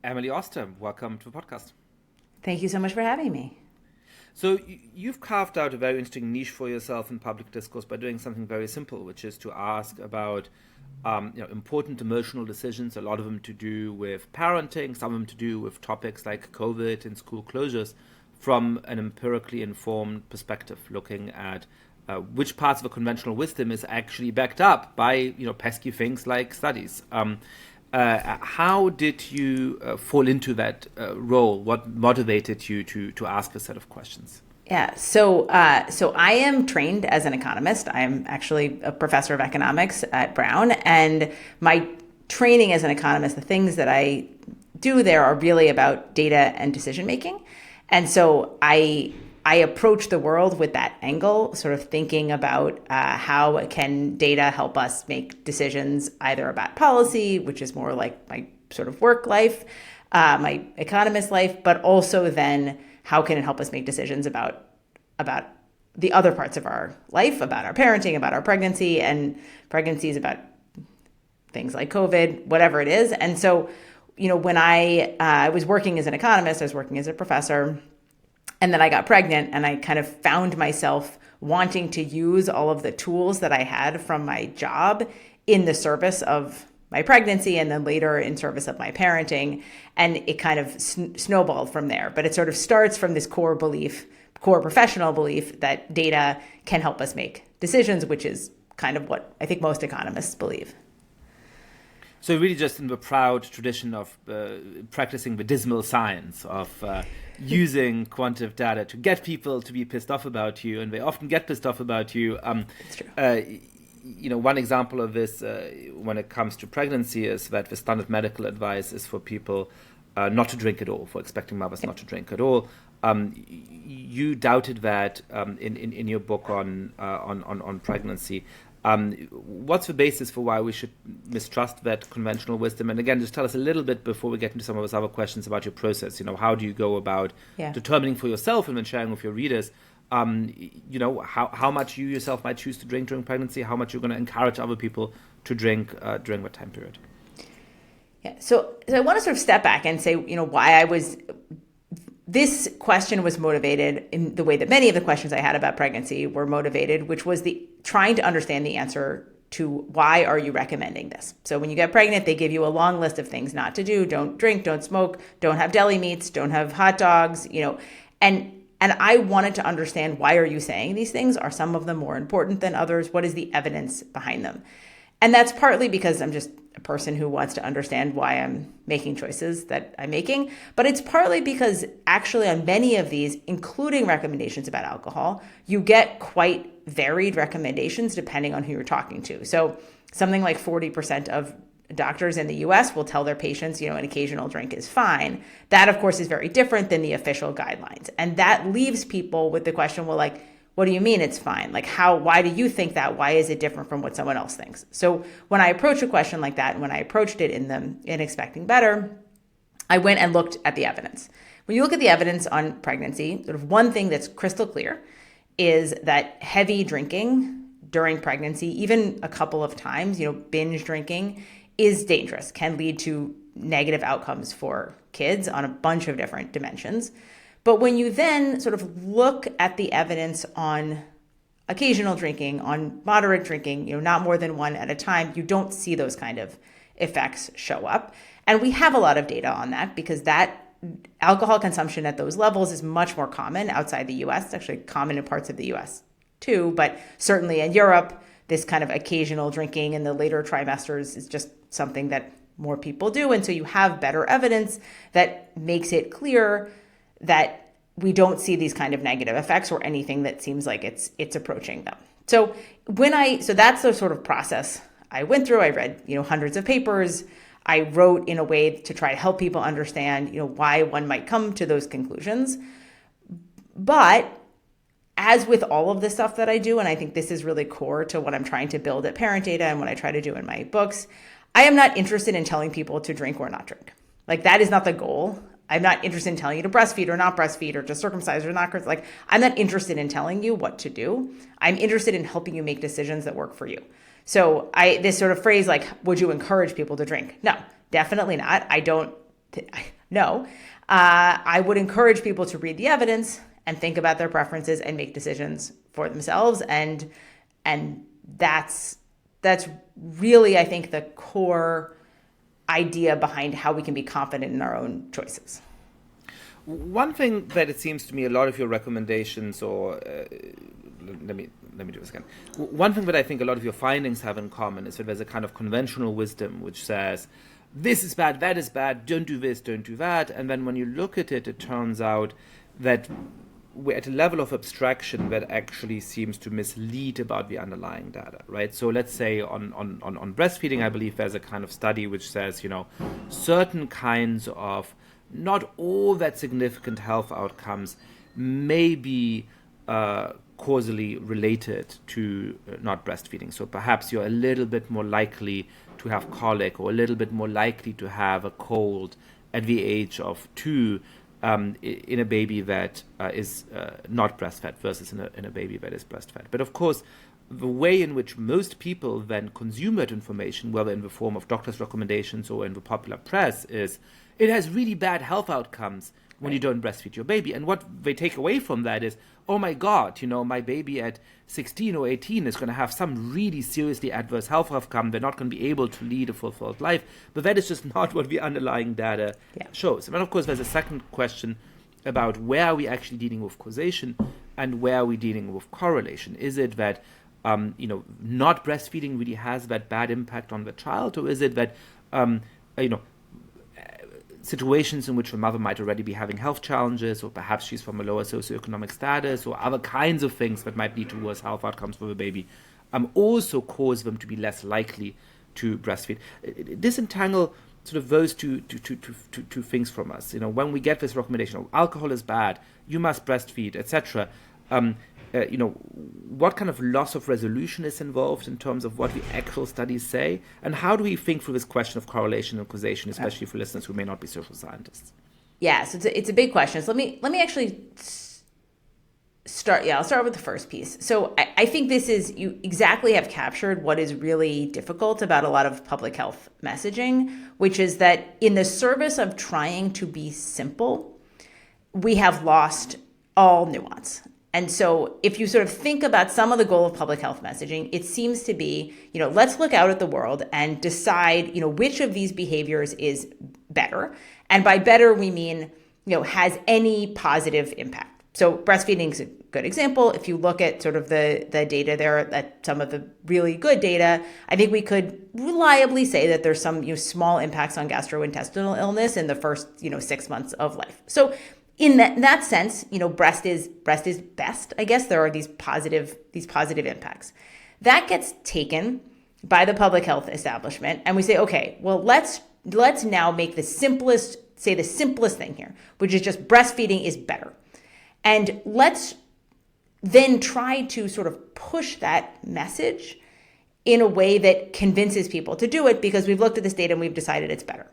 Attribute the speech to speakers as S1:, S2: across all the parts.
S1: Emily Oster, welcome to the podcast.
S2: Thank you so much for having me.
S1: So you've carved out a very interesting niche for yourself in public discourse by doing something very simple, which is to ask about important emotional decisions, a lot of them to do with parenting, some of them to do with topics like COVID and school closures, from an empirically informed perspective, looking at which parts of the conventional wisdom is actually backed up by pesky things like studies. How did you fall into that role? What motivated you to ask a set of questions?
S2: Yeah, so I am trained as an economist. I am actually a professor of economics at Brown, and my training as an economist, the things that I do there are really about data and decision making. And so I approach the world with that angle, sort of thinking about how can data help us make decisions either about policy, which is more like my sort of work life, my economist life, but also then how can it help us make decisions about the other parts of our life, about our parenting, about our pregnancy, and pregnancies about things like COVID, whatever it is. And so, when I was working as an economist, I was working as a professor. And then I got pregnant and I kind of found myself wanting to use all of the tools that I had from my job in the service of my pregnancy and then later in service of my parenting. And it kind of snowballed from there. But it sort of starts from this core belief, core professional belief that data can help us make decisions, which is kind of what I think most economists believe.
S1: So really just in the proud tradition of practicing the dismal science of using quantitative data to get people to be pissed off about you, and they often get pissed off about you.
S2: It's true.
S1: One example of this when it comes to pregnancy is that the standard medical advice is for people not to drink at all, for expecting mothers not to drink at all. You doubted that in your book on pregnancy. What's the basis for why we should mistrust that conventional wisdom? And again, just tell us a little bit before we get into some of those other questions about your process. How do you go about determining for yourself and then sharing with your readers, how much you yourself might choose to drink during pregnancy, how much you're going to encourage other people to drink during that time period?
S2: Yeah. So I want to sort of step back and say, why this question was motivated in the way that many of the questions I had about pregnancy were motivated, which was the trying to understand the answer to why are you recommending this? So when you get pregnant, they give you a long list of things not to do. Don't drink, don't smoke, don't have deli meats, don't have hot dogs, and I wanted to understand, why are you saying these things? Are some of them more important than others? What is the evidence behind them? And that's partly because I'm just a person who wants to understand why I'm making choices that I'm making. But it's partly because actually on many of these, including recommendations about alcohol, you get quite varied recommendations depending on who you're talking to. So something like 40% of doctors in the US will tell their patients, an occasional drink is fine. That, of course, is very different than the official guidelines. And that leaves people with the question, well, like, what do you mean it's fine? Like, why do you think that? Why is it different from what someone else thinks? So when I approach a question like that, and when I approached it in Expecting Better, I went and looked at the evidence. When you look at the evidence on pregnancy, sort of one thing that's crystal clear is that heavy drinking during pregnancy, even a couple of times, binge drinking, is dangerous, can lead to negative outcomes for kids on a bunch of different dimensions. But when you then sort of look at the evidence on occasional drinking, on moderate drinking, not more than one at a time, you don't see those kind of effects show up. And we have a lot of data on that because that alcohol consumption at those levels is much more common outside the US. It's actually common in parts of the US too, but certainly in Europe, this kind of occasional drinking in the later trimesters is just something that more people do. And so you have better evidence that makes it clear that we don't see these kind of negative effects or anything that seems like it's approaching them. So that's the sort of process I went through. I read, hundreds of papers. I wrote in a way to try to help people understand, why one might come to those conclusions. But as with all of the stuff that I do, and I think this is really core to what I'm trying to build at ParentData and what I try to do in my books, I am not interested in telling people to drink or not drink. Like, that is not the goal. I'm not interested in telling you to breastfeed or not breastfeed or to circumcise or not. Like, I'm not interested in telling you what to do. I'm interested in helping you make decisions that work for you. So this sort of phrase, like, would you encourage people to drink? No, definitely not. I don't No. I would encourage people to read the evidence and think about their preferences and make decisions for themselves. And that's really, I think, the core idea behind how we can be confident in our own choices.
S1: One thing that it seems to me a lot of your recommendations, or let me do this again. One thing that I think a lot of your findings have in common is that there's a kind of conventional wisdom which says, this is bad, that is bad, don't do this, don't do that. And then when you look at it, it turns out that we're at a level of abstraction that actually seems to mislead about the underlying data, right? So let's say on breastfeeding, I believe there's a kind of study which says, certain kinds of not all that significant health outcomes may be causally related to not breastfeeding. So perhaps you're a little bit more likely to have colic or a little bit more likely to have a cold at the age of 2 in a baby that is not breastfed versus in a baby that is breastfed. But of course, the way in which most people then consume that information, whether in the form of doctors' recommendations or in the popular press, is it has really bad health outcomes when you don't breastfeed your baby. And what they take away from that is, oh my God, my baby at 16 or 18 is going to have some really seriously adverse health outcome. They're not going to be able to lead a fulfilled life. But that is just not what the underlying data shows. And then, of course, there's a second question about where are we actually dealing with causation and where are we dealing with correlation. Is it that, not breastfeeding really has that bad impact on the child? Or is it that, situations in which the mother might already be having health challenges, or perhaps she's from a lower socioeconomic status, or other kinds of things that might lead to worse health outcomes for the baby, also cause them to be less likely to breastfeed. Disentangle sort of those two things from us. When we get this recommendation, alcohol is bad, you must breastfeed, etc. What kind of loss of resolution is involved in terms of what the actual studies say, and how do we think through this question of correlation and causation, especially for listeners who may not be social scientists?
S2: Yes, it's a big question. So let me actually start. Yeah, I'll start with the first piece. So I think you exactly have captured what is really difficult about a lot of public health messaging, which is that in the service of trying to be simple, we have lost all nuance. And so if you sort of think about some of the goal of public health messaging, it seems to be, let's look out at the world and decide, which of these behaviors is better. And by better, we mean, has any positive impact. So breastfeeding is a good example. If you look at sort of the data there, at some of the really good data, I think we could reliably say that there's some small impacts on gastrointestinal illness in the first 6 months of life. So in that sense, breast is best. I guess there are these positive impacts. That gets taken by the public health establishment, and we say, okay, well, let's now make the simplest thing here, which is just breastfeeding is better. And let's then try to sort of push that message in a way that convinces people to do it, because we've looked at this data and we've decided it's better.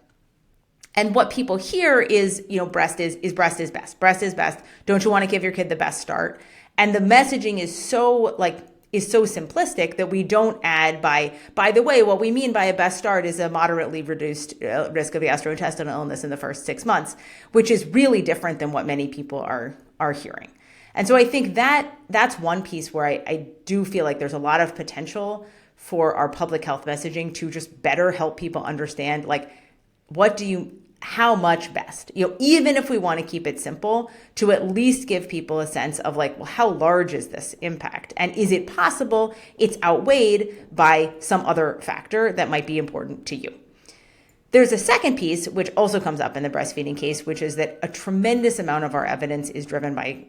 S2: And what people hear is, breast is best. Breast is best. Don't you want to give your kid the best start? And the messaging is so simplistic that we don't add by the way, what we mean by a best start is a moderately reduced risk of gastrointestinal illness in the first 6 months, which is really different than what many people are hearing. And so I think that's one piece where I do feel like there's a lot of potential for our public health messaging to just better help people understand, how much best, even if we want to keep it simple, to at least give people a sense of how large is this impact? And is it possible it's outweighed by some other factor that might be important to you? There's a second piece, which also comes up in the breastfeeding case, which is that a tremendous amount of our evidence is driven by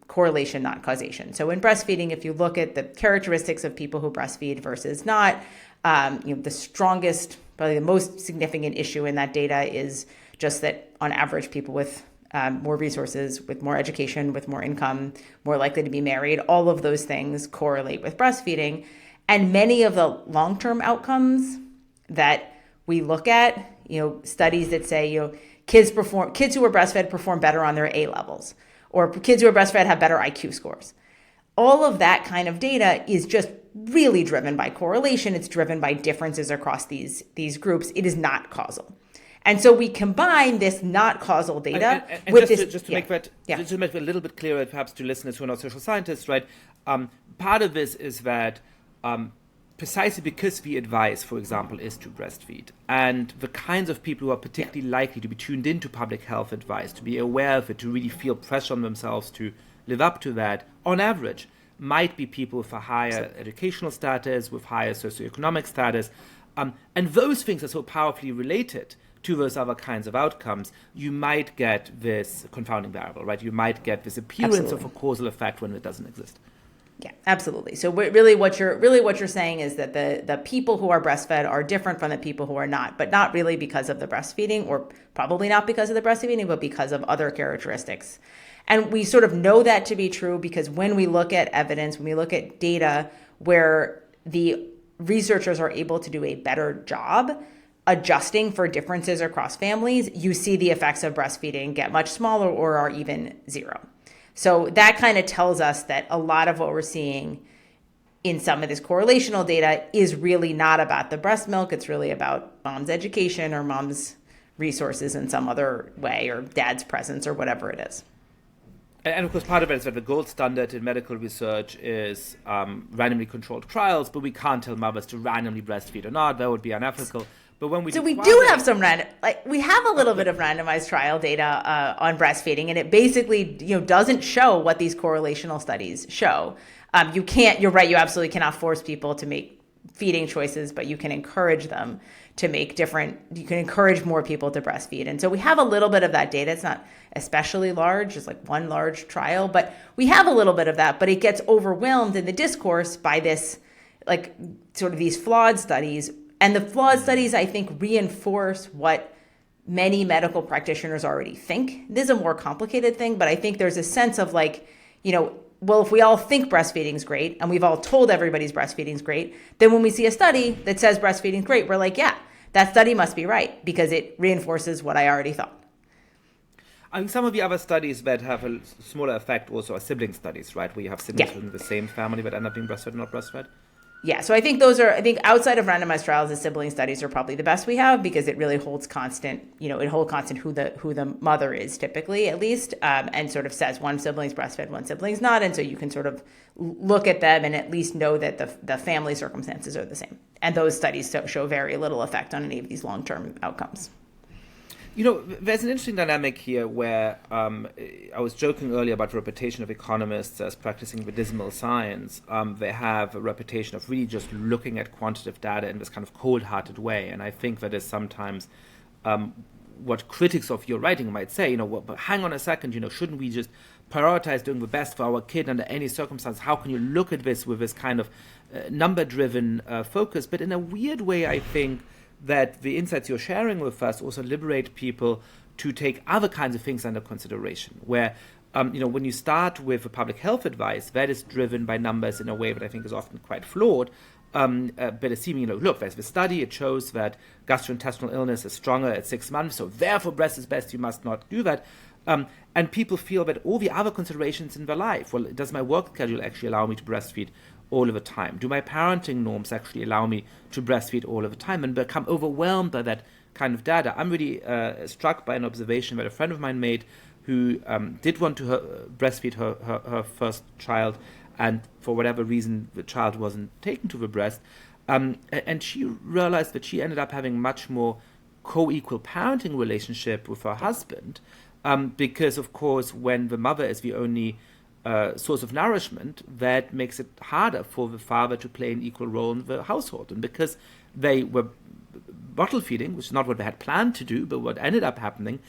S2: correlation, not causation. So in breastfeeding, if you look at the characteristics of people who breastfeed versus not, the strongest, probably the most significant issue in that data is just that on average, people with more resources, with more education, with more income, more likely to be married, all of those things correlate with breastfeeding. And many of the long-term outcomes that we look at, studies that say, kids who are breastfed perform better on their A levels, or kids who are breastfed have better IQ scores. All of that kind of data is just really driven by correlation. It's driven by differences across these groups. It is not causal. And so we combine this not causal data with
S1: just to make that a little bit clearer, perhaps to listeners who are not social scientists, right? Part of this is that precisely because the advice, for example, is to breastfeed, and the kinds of people who are particularly likely to be tuned into public health advice, to be aware of it, to really feel pressure on themselves to live up to that, on average, might be people with a higher educational status, with higher socioeconomic status, and those things are so powerfully related to those other kinds of outcomes, you might get this confounding variable, right? You might get this appearance of a causal effect when it doesn't exist.
S2: Yeah, absolutely. So really what you're saying is that the people who are breastfed are different from the people who are not, but not really because of the breastfeeding, or probably not because of the breastfeeding, but because of other characteristics. And we sort of know that to be true because when we look at evidence, when we look at data where the researchers are able to do a better job adjusting for differences across families, you see the effects of breastfeeding get much smaller or are even zero. So that kind of tells us that a lot of what we're seeing in some of this correlational data is really not about the breast milk. It's really about mom's education or mom's resources in some other way, or dad's presence, or whatever it is.
S1: And of course, part of it is that the gold standard in medical research is randomly controlled trials, but we can't tell mothers to randomly breastfeed or not. That would be unethical. But when we
S2: have some we have a little bit of randomized trial data on breastfeeding, and it basically doesn't show what these correlational studies show. You're right, you absolutely cannot force people to make feeding choices, but you can encourage them to make you can encourage more people to breastfeed. And so we have a little bit of that data. It's not especially large, it's like one large trial, but we have a little bit of that, but it gets overwhelmed in the discourse by this, like sort of these flawed studies. And the flawed studies, I think, reinforce what many medical practitioners already think. This is a more complicated thing, but I think there's a sense of like, well, if we all think breastfeeding is great and we've all told everybody's breastfeeding is great, then when we see a study that says breastfeeding is great, we're like, yeah, that study must be right because it reinforces what I already thought.
S1: I mean, some of the other studies that have a smaller effect also are sibling studies, right? Where you have siblings within the same family that end up being breastfed or not breastfed.
S2: Yeah, so I think outside of randomized trials, the sibling studies are probably the best we have because it really holds constant, it holds constant who the mother is typically, at least, and sort of says one sibling's breastfed, one sibling's not. And so you can sort of look at them and at least know that the family circumstances are the same. And those studies show very little effect on any of these long-term outcomes.
S1: There's an interesting dynamic here where I was joking earlier about the reputation of economists as practicing the dismal science. They have a reputation of really just looking at quantitative data in this kind of cold-hearted way. And I think that is sometimes what critics of your writing might say, but hang on a second, shouldn't we just prioritize doing the best for our kid under any circumstance? How can you look at this with this kind of number-driven focus? But in a weird way, I think that the insights you're sharing with us also liberate people to take other kinds of things under consideration, where, when you start with a public health advice, that is driven by numbers in a way that I think is often quite flawed, but assuming, look, there's the study, it shows that gastrointestinal illness is stronger at 6 months, so therefore breast is best, you must not do that. And people feel that all the other considerations in their life, well, does my work schedule actually allow me to breastfeed all of the time? Do my parenting norms actually allow me to breastfeed all of the time, and become overwhelmed by that kind of data? I'm really struck by an observation that a friend of mine made who did want to breastfeed her first child, and for whatever reason the child wasn't taken to the breast, and she realized that she ended up having much more co-equal parenting relationship with her husband, because of course when the mother is the only source of nourishment, that makes it harder for the father to play an equal role in the household. And because they were bottle feeding, which is not what they had planned to do, but what ended up happening,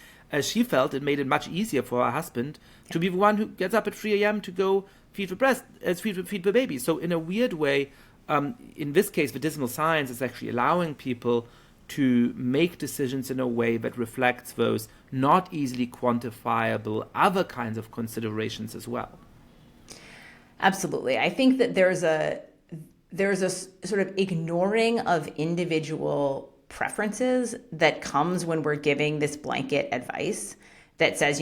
S1: she felt it made it much easier for her husband to be the one who gets up at 3 a.m. to go feed the baby. So in a weird way, in this case, the dismal science is actually allowing people to make decisions in a way that reflects those not easily quantifiable other kinds of considerations as well.
S2: Absolutely. I think that there's a sort of ignoring of individual preferences that comes when we're giving this blanket advice that says,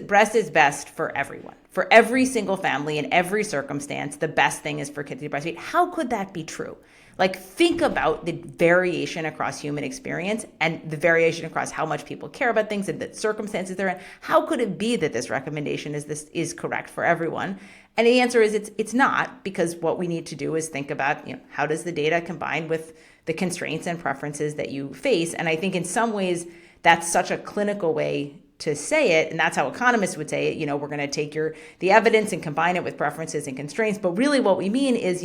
S2: breast is best for everyone, for every single family in every circumstance. The best thing is for kids to breastfeed. How could that be true? Like, think about the variation across human experience and the variation across how much people care about things and the circumstances they're in. How could it be that this recommendation is correct for everyone? And the answer is it's not, because what we need to do is think about, how does the data combine with the constraints and preferences that you face? And I think in some ways that's such a clinical way to say it, and that's how economists would say it. We're going to take the evidence and combine it with preferences and constraints. But really what we mean is,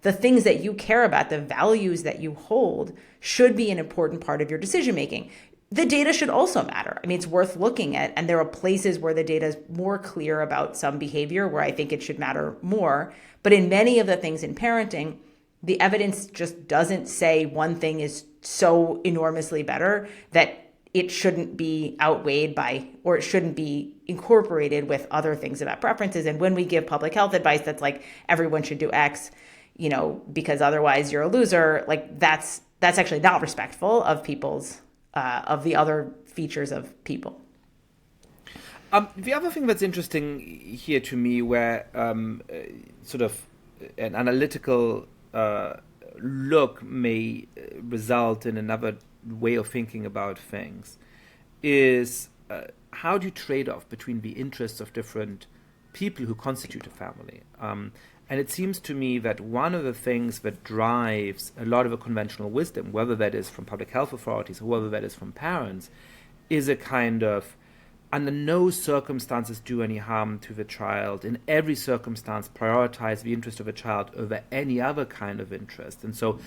S2: the things that you care about, the values that you hold, should be an important part of your decision making. The data should also matter. I mean, it's worth looking at, and there are places where the data is more clear about some behavior where I think it should matter more. But in many of the things in parenting, the evidence just doesn't say one thing is so enormously better that it shouldn't be outweighed by, or it shouldn't be incorporated with other things about preferences. And when we give public health advice that's like, everyone should do X, because otherwise you're a loser, like that's actually not respectful of people's, of the other features of people.
S1: The other thing that's interesting here to me, where sort of an analytical look may result in another way of thinking about things, is how do you trade off between the interests of different people who constitute a family? And it seems to me that one of the things that drives a lot of the conventional wisdom, whether that is from public health authorities or whether that is from parents, is a kind of, under no circumstances do any harm to the child, in every circumstance prioritize the interest of a child over any other kind of interest. And so,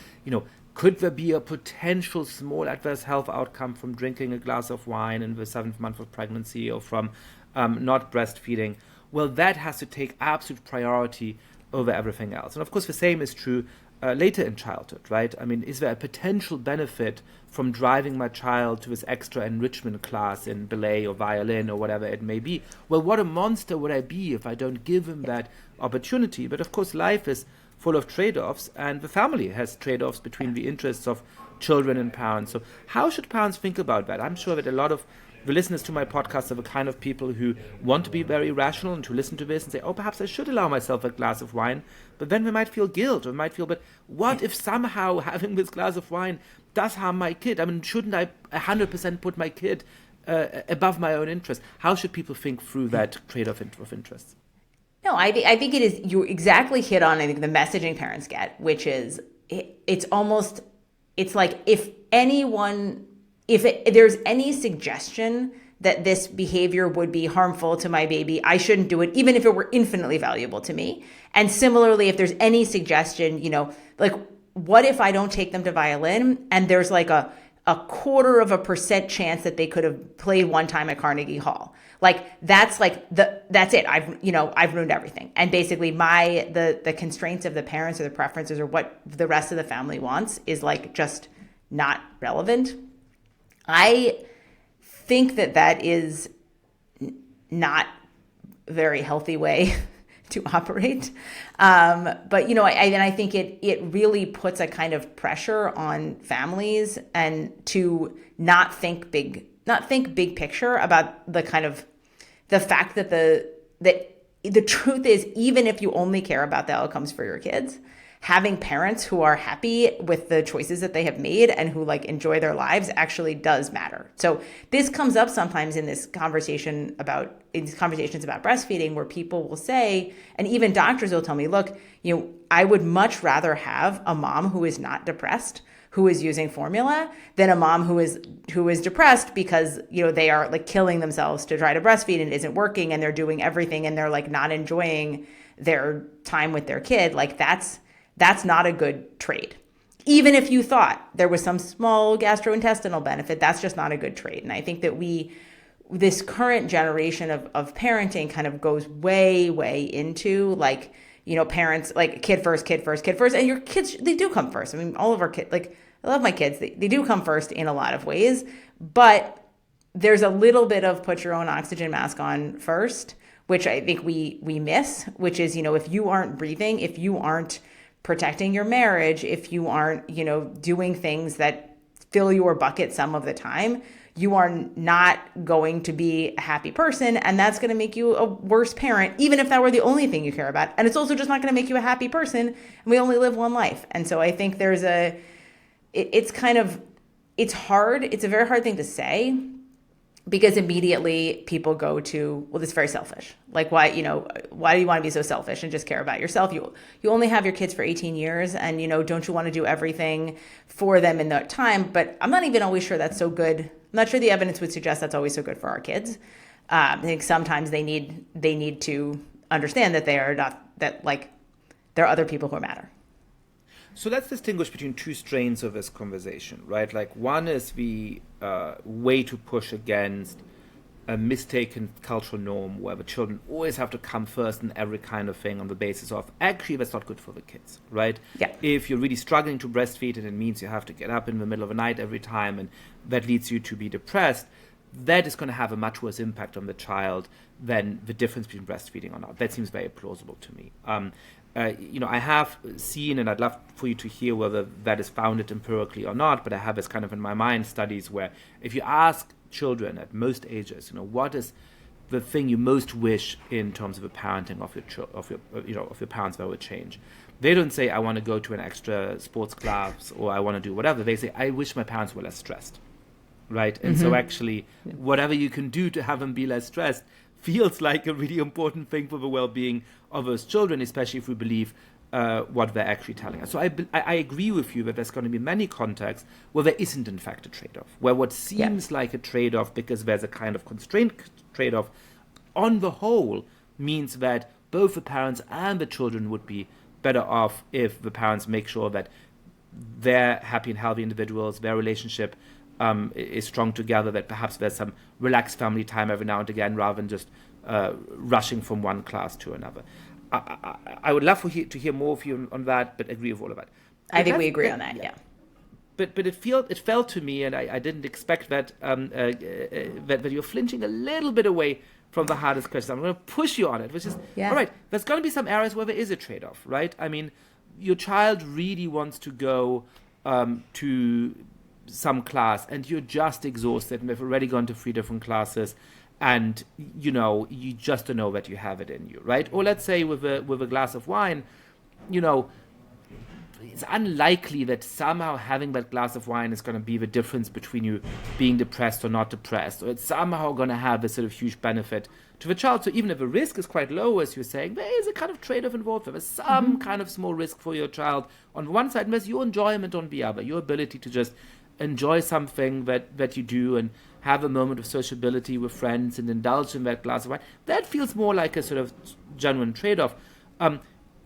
S1: could there be a potential small adverse health outcome from drinking a glass of wine in the 7th month of pregnancy, or from not breastfeeding? Well, that has to take absolute priority over everything else. And of course, the same is true later in childhood, right? I mean, is there a potential benefit from driving my child to this extra enrichment class in ballet or violin or whatever it may be? Well, what a monster would I be if I don't give him that opportunity? But of course, life is full of trade-offs, and the family has trade-offs between the interests of children and parents. So how should parents think about that? I'm sure that a lot of the listeners to my podcast are the kind of people who want to be very rational and to listen to this and say, oh, perhaps I should allow myself a glass of wine. But then they might feel guilt, or might feel, but what if somehow having this glass of wine does harm my kid? I mean, shouldn't I 100% put my kid above my own interest? How should people think through that trade-off of interests?
S2: No, I think it is, you exactly hit on, I think, the messaging parents get, which is, it's like if there's any suggestion that this behavior would be harmful to my baby, I shouldn't do it, even if it were infinitely valuable to me. And similarly, if there's any suggestion, like, what if I don't take them to violin and there's like a 0.25% chance that they could have played one time at Carnegie Hall? Like, that's it. I've ruined everything. And basically the constraints of the parents or the preferences or what the rest of the family wants is like just not relevant. I think that is not a very healthy way to operate. But, I think it really puts a kind of pressure on families and to not think big picture about the kind of the fact that the truth is, even if you only care about the outcomes for your kids, having parents who are happy with the choices that they have made and who like enjoy their lives actually does matter. So this comes up sometimes in these conversations about breastfeeding, where people will say, and even doctors will tell me, look, I would much rather have a mom who is not depressed, who is using formula, than a mom who is depressed because, they are like killing themselves to try to breastfeed and it isn't working, and they're doing everything and they're like not enjoying their time with their kid. Like that's not a good trade. Even if you thought there was some small gastrointestinal benefit, that's just not a good trade. And I think that this current generation of parenting kind of goes way, way into like, parents like kid first. And your kids, they do come first. I mean, all of our kids, like I love my kids. They do come first in a lot of ways, but there's a little bit of put your own oxygen mask on first, which I think we miss, which is, if you aren't breathing, if you aren't protecting your marriage, if you aren't, doing things that fill your bucket some of the time, you are not going to be a happy person, and that's going to make you a worse parent, even if that were the only thing you care about. And it's also just not going to make you a happy person, and we only live one life. And so I think it's hard. It's a very hard thing to say, because immediately people go to, well, this is very selfish. Like, why do you want to be so selfish and just care about yourself? You only have your kids for 18 years, and, don't you want to do everything for them in that time? But I'm not even always sure that's so good. I'm not sure the evidence would suggest that's always so good for our kids. I think sometimes they need to understand that there are other people who matter.
S1: So let's distinguish between two strains of this conversation, right? Like, one is the way to push against a mistaken cultural norm where the children always have to come first in every kind of thing on the basis of, actually, that's not good for the kids, right?
S2: Yeah.
S1: If you're really struggling to breastfeed and it means you have to get up in the middle of the night every time, and that leads you to be depressed, that is going to have a much worse impact on the child than the difference between breastfeeding or not. That seems very plausible to me. I have seen, and I'd love for you to hear whether that is founded empirically or not, but I have this kind of in my mind studies where if you ask children at most ages, what is the thing you most wish in terms of the parenting of your parents that would change, they don't say, I want to go to an extra sports class or I want to do whatever. They say, I wish my parents were less stressed, right? And so actually, whatever you can do to have them be less stressed feels like a really important thing for the well-being of those children, especially if we believe what they're actually telling us. So I agree with you that there's going to be many contexts where there isn't, in fact, a trade-off, where what seems like a trade-off because there's a kind of constraint trade-off, on the whole, means that both the parents and the children would be better off if the parents make sure that they're happy and healthy individuals, their relationship is strong together, that perhaps there's some relaxed family time every now and again rather than just rushing from one class to another. I would love to hear more of you on that, but agree with all of that.
S2: I think we agree on that, yeah.
S1: But it felt to me, and I didn't expect that that you're flinching a little bit away from the hardest question. I'm going to push you on it, which is, all right, there's going to be some areas where there is a trade-off, right? I mean, your child really wants to go to some class and you're just exhausted and they've already gone to 3 different classes and you just don't know that you have it in you, right? Or let's say with a glass of wine, it's unlikely that somehow having that glass of wine is going to be the difference between you being depressed or not depressed, or it's somehow going to have this sort of huge benefit to the child. So even if the risk is quite low, as you're saying, there is a kind of trade-off involved. There's some kind of small risk for your child on one side, and there's your enjoyment on the other, your ability to just enjoy something that you do and have a moment of sociability with friends and indulge in that glass of wine. That feels more like a sort of genuine trade-off.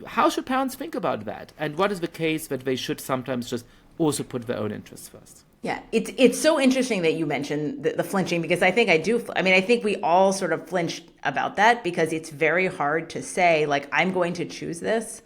S1: How should parents think about that? And what is the case that they should sometimes just also put their own interests first?
S2: Yeah, it's so interesting that you mentioned the flinching, because I think I think we all sort of flinch about that, because it's very hard to say, like, I'm going to choose this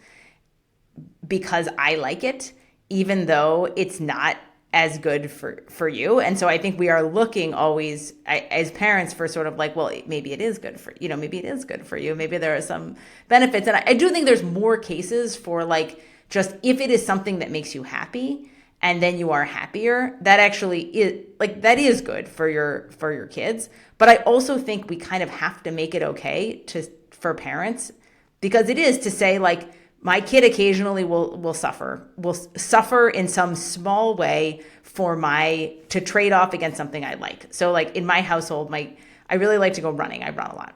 S2: because I like it, even though it's not as good for you. And so I think we are looking always as parents for sort of like, well, maybe it is good for, maybe it is good for you. Maybe there are some benefits. And I do think there's more cases for, like, just if it is something that makes you happy and then you are happier, that actually is, like, that is good for your kids. But I also think we kind of have to make it okay for parents, because it is to say, like, my kid occasionally will suffer in some small way to trade off against something I like. So, like, in my household, I really like to go running. I run a lot,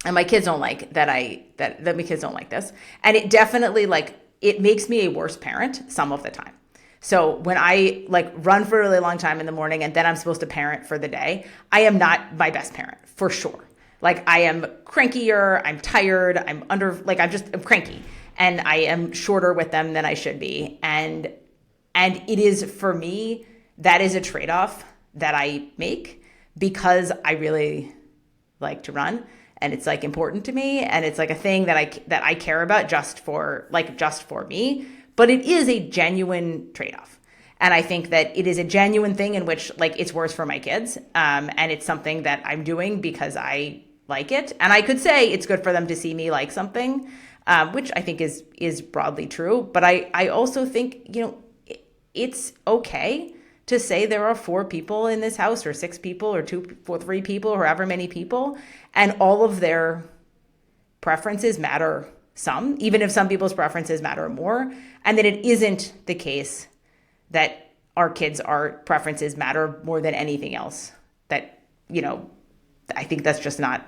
S2: and my kids don't like that my kids don't like this, and it definitely, like, it makes me a worse parent some of the time. So when I, like, run for a really long time in the morning and then I'm supposed to parent for the day, I am not my best parent, for sure. Like, I am crankier, I'm tired, I'm cranky. And I am shorter with them than I should be. And it is, for me, that is a trade-off that I make because I really like to run. And it's, like, important to me. And it's, like, a thing that I care about just for me. But it is a genuine trade-off. And I think that it is a genuine thing in which, like, it's worse for my kids. And it's something that I'm doing because I like it. And I could say it's good for them to see me like something, which I think is broadly true. But I also think, it's okay to say there are 4 people in this house or 6 people or 2 or 3 people or however many people, and all of their preferences matter some, even if some people's preferences matter more, and that it isn't the case that our kids' preferences matter more than anything else. That, I think that's just not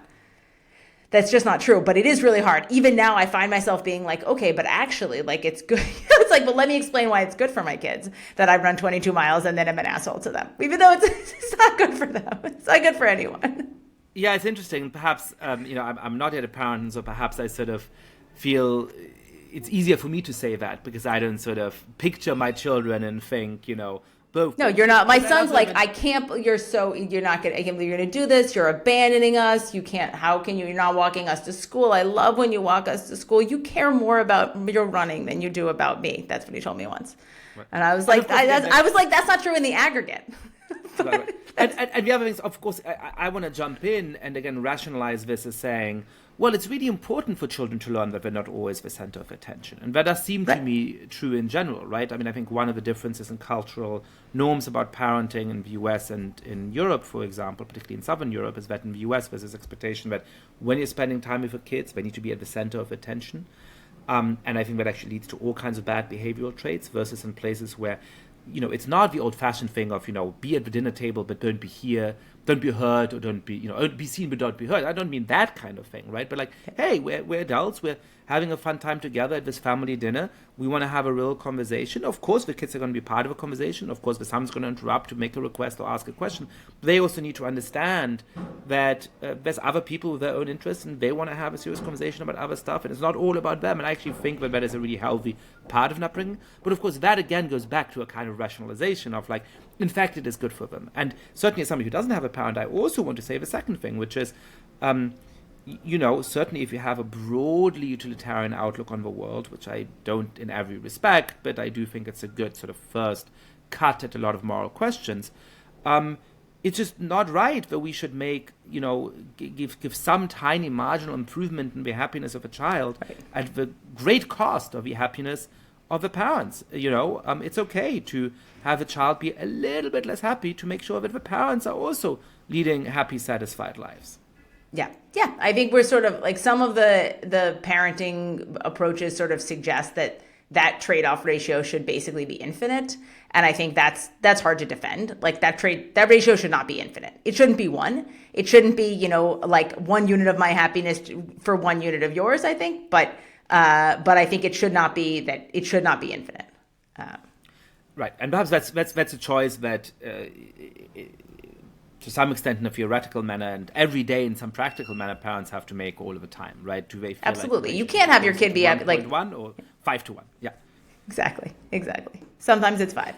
S2: true. But it is really hard. Even now I find myself being like, okay, but actually, like, it's good. It's like, well, let me explain why it's good for my kids that I run 22 miles and then I'm an asshole to them, even though it's not good for them. It's not good for anyone.
S1: Yeah, it's interesting. Perhaps, I'm not yet a parent, and so perhaps I sort of feel it's easier for me to say that because I don't sort of picture my children and think, both.
S2: No, you're not. My son's like, I can't, you're not going to, you're going to do this. You're abandoning us. You can't, how can you, you're not walking us to school. I love when you walk us to school. You care more about your running than you do about me. That's what he told me once. Right. And I was like, I was like, that's not true in the aggregate.
S1: Right. And the other things, of course, I want to jump in and again rationalize this as saying, well, it's really important for children to learn that they're not always the center of attention. And that does seem to me true in general, right? I mean, I think one of the differences in cultural norms about parenting in the US and in Europe, for example, particularly in Southern Europe, is that in the US there's this expectation that when you're spending time with your kids, they need to be at the center of attention. And I think that actually leads to all kinds of bad behavioral traits versus in places where it's not the old-fashioned thing of, be at the dinner table, but don't be here, don't be heard, or don't be, be seen, but don't be heard. I don't mean that kind of thing, right? But like, hey, we're adults, we're having a fun time together at this family dinner. We want to have a real conversation. Of course, the kids are going to be part of a conversation. Of course, the son's going to interrupt to make a request or ask a question. They also need to understand that there's other people with their own interests, and they want to have a serious conversation about other stuff, and it's not all about them. And I actually think that is a really healthy part of an upbringing. But of course, that again goes back to a kind of rationalization of like, in fact, it is good for them. And certainly as somebody who doesn't have a parent, I also want to say the second thing, which is, certainly if you have a broadly utilitarian outlook on the world, which I don't in every respect, but I do think it's a good sort of first cut at a lot of moral questions, it's just not right that we should make, give some tiny marginal improvement in the happiness of a child at the great cost of the happiness of the parents. It's okay to have a child be a little bit less happy to make sure that the parents are also leading happy, satisfied lives.
S2: Yeah. I think we're sort of like some of the parenting approaches sort of suggest that trade-off ratio should basically be infinite. And I think that's hard to defend. Like that ratio should not be infinite. It shouldn't be 1. It shouldn't be, like 1 unit of my happiness for 1 unit of yours, I think. But I think it should not be that. It should not be infinite.
S1: Right, and perhaps that's a choice that, to some extent, in a theoretical manner, and every day in some practical manner, parents have to make all of the time. Right? Do they feel
S2: absolutely?
S1: Like
S2: you can't have your kid be like
S1: 1 or 5 to 1. Yeah. Exactly.
S2: Sometimes it's 5.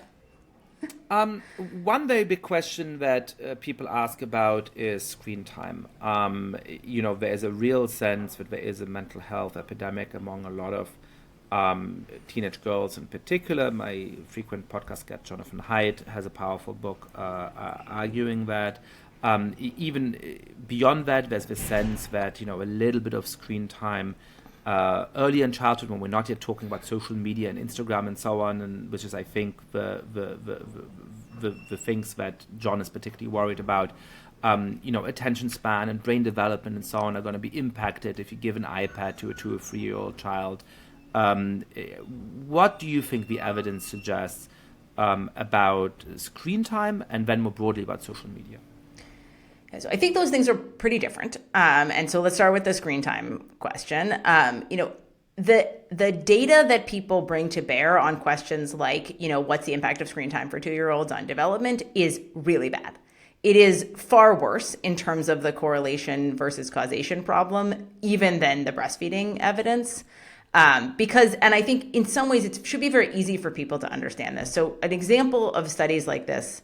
S1: One very big question that people ask about is screen time. There is a real sense that there is a mental health epidemic among a lot of teenage girls in particular. My frequent podcast guest, Jonathan Haidt, has a powerful book arguing that. Even beyond that, there's the sense that, a little bit of screen time early in childhood, when we're not yet talking about social media and Instagram and so on, and which is, I think, the things that John is particularly worried about. Attention span and brain development and so on are going to be impacted if you give an iPad to a 2 or 3-year-old child. What do you think the evidence suggests about screen time, and then more broadly about social media?
S2: So I think those things are pretty different. And so let's start with the screen time question. The data that people bring to bear on questions like, what's the impact of screen time for 2-year-olds on development is really bad. It is far worse in terms of the correlation versus causation problem, even than the breastfeeding evidence. And I think in some ways it should be very easy for people to understand this. So an example of studies like this,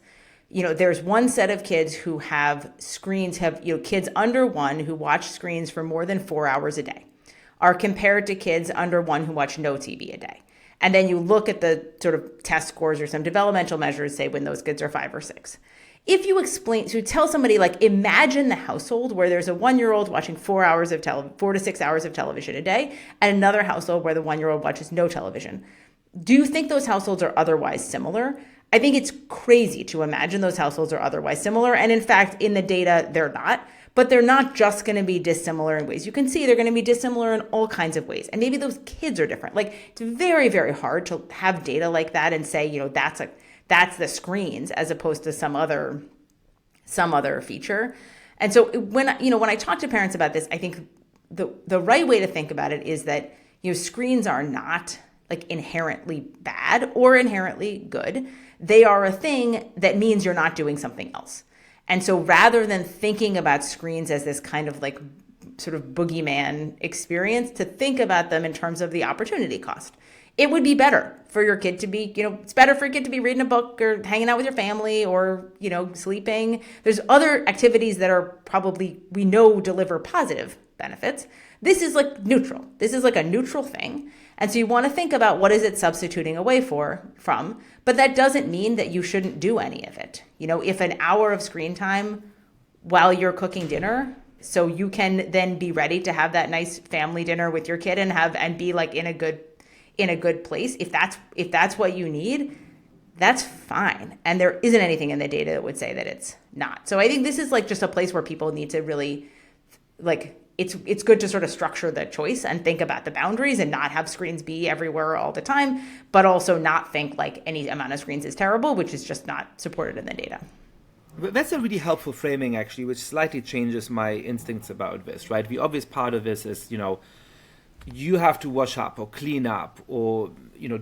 S2: there's one set of kids who have screens, kids under 1 who watch screens for more than 4 hours a day are compared to kids under 1 who watch no TV a day. And then you look at the sort of test scores or some developmental measures, say when those kids are 5 or 6. If you tell somebody, like, imagine the household where there's a 1-year-old watching 4 to 6 hours of television a day, and another household where the 1-year-old watches no television. Do you think those households are otherwise similar? I think it's crazy to imagine those households are otherwise similar. And in fact, in the data, they're not. But they're not just going to be dissimilar in ways. You can see they're going to be dissimilar in all kinds of ways. And maybe those kids are different. Like, it's very, very hard to have data like that and say, that's the screens as opposed to some other feature. And so when I talk to parents about this, I think the right way to think about it is that, screens are not like inherently bad or inherently good. They are a thing that means you're not doing something else. And so rather than thinking about screens as this kind of like sort of boogeyman experience, to think about them in terms of the opportunity cost. It would be better for your kid to be, it's better for your kid to be reading a book or hanging out with your family or, sleeping. There's other activities that are probably, we know, deliver positive benefits. This is like neutral. This is like a neutral thing. And so you want to think about what is it substituting away from, but that doesn't mean that you shouldn't do any of it. If an hour of screen time while you're cooking dinner, so you can then be ready to have that nice family dinner with your kid and be like in a good place. If that's what you need, that's fine. And there isn't anything in the data that would say that it's not. So I think this is like just a place where people need to really like, it's good to sort of structure the choice and think about the boundaries and not have screens be everywhere all the time, but also not think like any amount of screens is terrible, which is just not supported in the data.
S1: That's a really helpful framing, actually, which slightly changes my instincts about this, right? The obvious part of this is, you have to wash up or clean up or,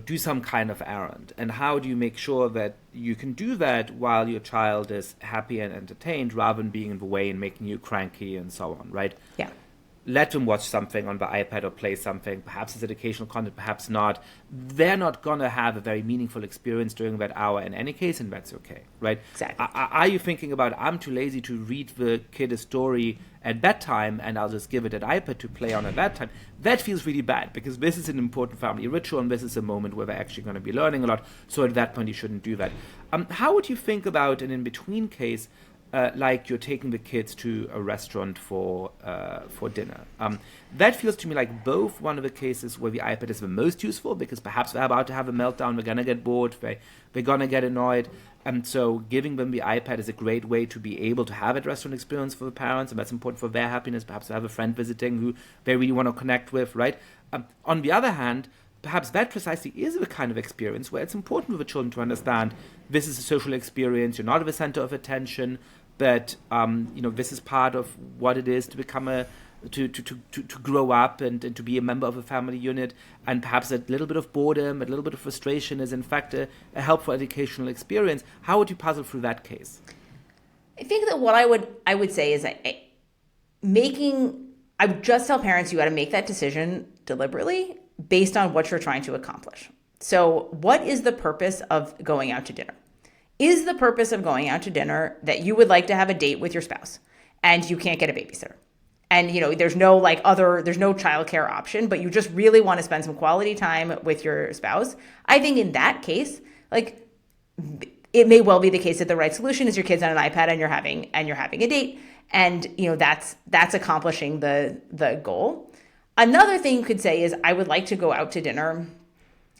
S1: do some kind of errand. And how do you make sure that you can do that while your child is happy and entertained rather than being in the way and making you cranky and so on, right?
S2: Yeah.
S1: Let them watch something on the iPad or play something. Perhaps it's educational content, perhaps not. They're not going to have a very meaningful experience during that hour in any case, and that's okay, right?
S2: Exactly.
S1: Are you thinking about, I'm too lazy to read the kid a story at bedtime and I'll just give it an iPad to play on at that time? That feels really bad because this is an important family ritual and this is a moment where they're actually going to be learning a lot. So at that point, you shouldn't do that. How would you think about an in-between case like you're taking the kids to a restaurant for dinner? That feels to me like both one of the cases where the iPad is the most useful because perhaps they're about to have a meltdown, they're going to get bored, they're going to get annoyed. And so giving them the iPad is a great way to be able to have a restaurant experience for the parents, and that's important for their happiness. Perhaps they have a friend visiting who they really want to connect with, right? On the other hand, perhaps that precisely is the kind of experience where it's important for the children to understand this is a social experience, you're not at the center of attention, but this is part of what it is to become to grow up and to be a member of a family unit, and perhaps a little bit of boredom, a little bit of frustration is in fact a helpful educational experience. How would you puzzle through that case?
S2: I think that what I would say is I would just tell parents you got to make that decision deliberately based on what you're trying to accomplish. So what is the purpose of going out to dinner? Is the purpose of going out to dinner that you would like to have a date with your spouse and you can't get a babysitter? And, there's no childcare option, but you just really want to spend some quality time with your spouse. I think in that case, like, it may well be the case that the right solution is your kid's on an iPad and you're having a date. And, that's accomplishing the goal. Another thing you could say is, I would like to go out to dinner